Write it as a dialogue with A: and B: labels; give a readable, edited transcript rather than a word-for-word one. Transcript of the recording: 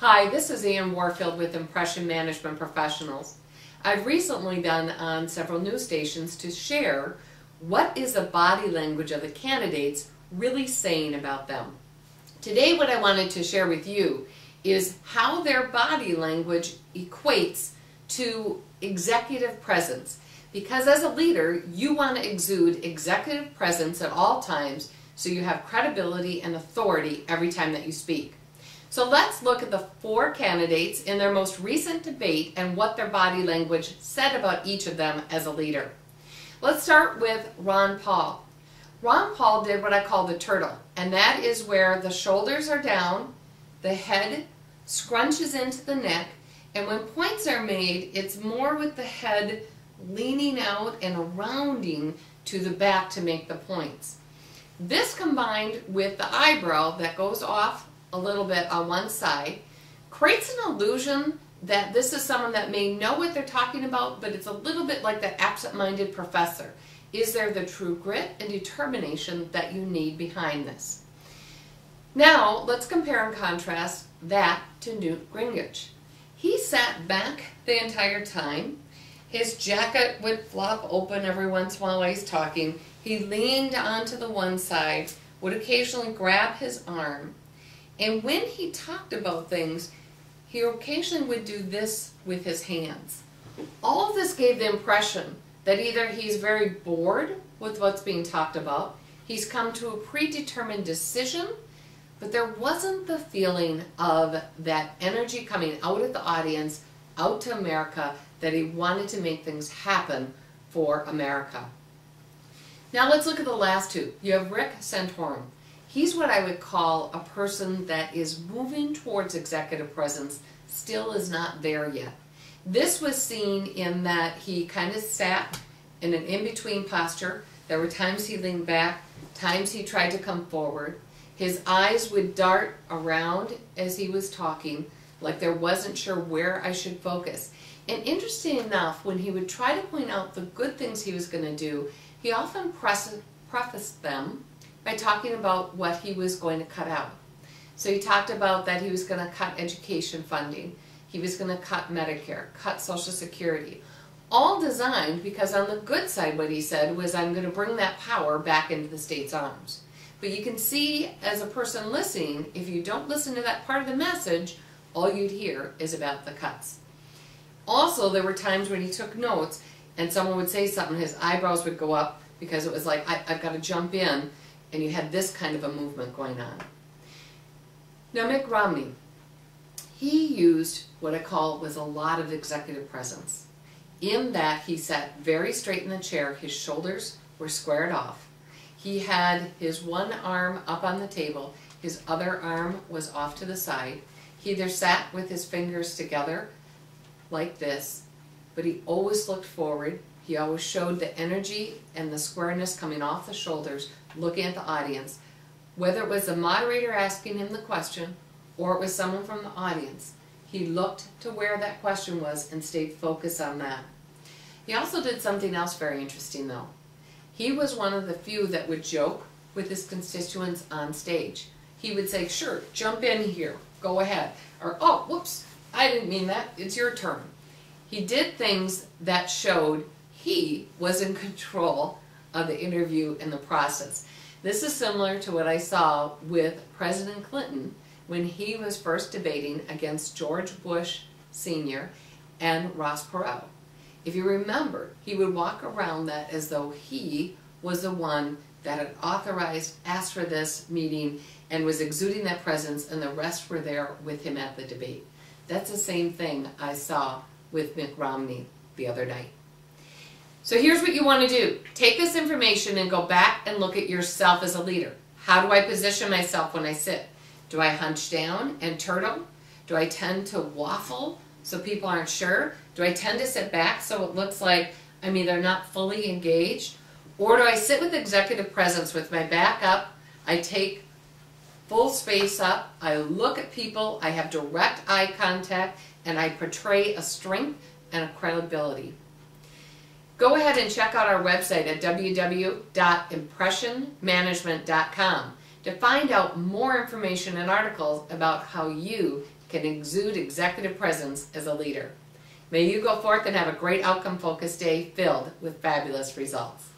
A: Hi, this is Warfield with Impression Management Professionals. I've recently been on several news stations to share what is the body language of the candidates really saying about them. Today what I wanted to share with you is how their body language equates to executive presence. Because as a leader, you want to exude executive presence at all times so you have credibility and authority every time that you speak. So let's look at the 4 candidates in their most recent debate and what their body language said about each of them as a leader. Let's start with Ron Paul. Ron Paul did what I call the turtle, and that is where the shoulders are down, the head scrunches into the neck, and when points are made, it's more with the head leaning out and a rounding to the back to make the points. This combined with the eyebrow that goes off a little bit on one side creates an illusion that this is someone that may know what they're talking about, but it's a little bit like the absent-minded professor. Is there the true grit and determination that you need behind this? Now let's compare and contrast that to Newt Gingrich. He sat back the entire time. His jacket would flop open every once in a while while he's talking. He leaned onto the one side, would occasionally grab his arm, and when he talked about things, he occasionally would do this with his hands. All of this gave the impression that either he's very bored with what's being talked about, he's come to a predetermined decision, but there wasn't the feeling of that energy coming out of the audience, out to America, that he wanted to make things happen for America. Now let's look at the last 2. You have Rick Santorum. He's what I would call a person that is moving towards executive presence, still is not there yet. This was seen in that he kind of sat in an in-between posture. There were times he leaned back, times he tried to come forward. His eyes would dart around as he was talking, like there wasn't sure where I should focus. And interesting enough, when he would try to point out the good things he was going to do, he often prefaced them by talking about what he was going to cut out. So he talked about that he was going to cut education funding, he was going to cut Medicare, cut Social Security, all designed because on the good side what he said was, I'm going to bring that power back into the state's arms. But you can see as a person listening, if you don't listen to that part of the message, all you'd hear is about the cuts. Also, there were times when he took notes and someone would say something, his eyebrows would go up because it was like, I've got to jump in, and you had this kind of a movement going on. Now Mitt Romney, he used what I call was a lot of executive presence. In that he sat very straight in the chair, his shoulders were squared off. He had his one arm up on the table, his other arm was off to the side. He either sat with his fingers together like this, but he always looked forward. He always showed the energy and the squareness coming off the shoulders, looking at the audience. Whether it was the moderator asking him the question or it was someone from the audience, he looked to where that question was and stayed focused on that. He also did something else very interesting though. He was one of the few that would joke with his constituents on stage. He would say, sure, jump in here, go ahead. Or, oh, whoops, I didn't mean that, it's your turn. He did things that showed he was in control of the interview and the process. This is similar to what I saw with President Clinton when he was first debating against George Bush Sr. and Ross Perot. If you remember, he would walk around that as though he was the one that had authorized, asked for this meeting, and was exuding that presence, and the rest were there with him at the debate. That's the same thing I saw with Mitt Romney the other night. So here's what you want to do. Take this information and go back and look at yourself as a leader. How do I position myself when I sit? Do I hunch down and turtle? Do I tend to waffle so people aren't sure? Do I tend to sit back so it looks like I'm either not fully engaged? Or do I sit with executive presence with my back up, I take full space up, I look at people, I have direct eye contact, and I portray a strength and a credibility? Go ahead and check out our website at www.impressionmanagement.com. to find out more information and articles about how you can exude executive presence as a leader. May you go forth and have a great outcome-focused day filled with fabulous results.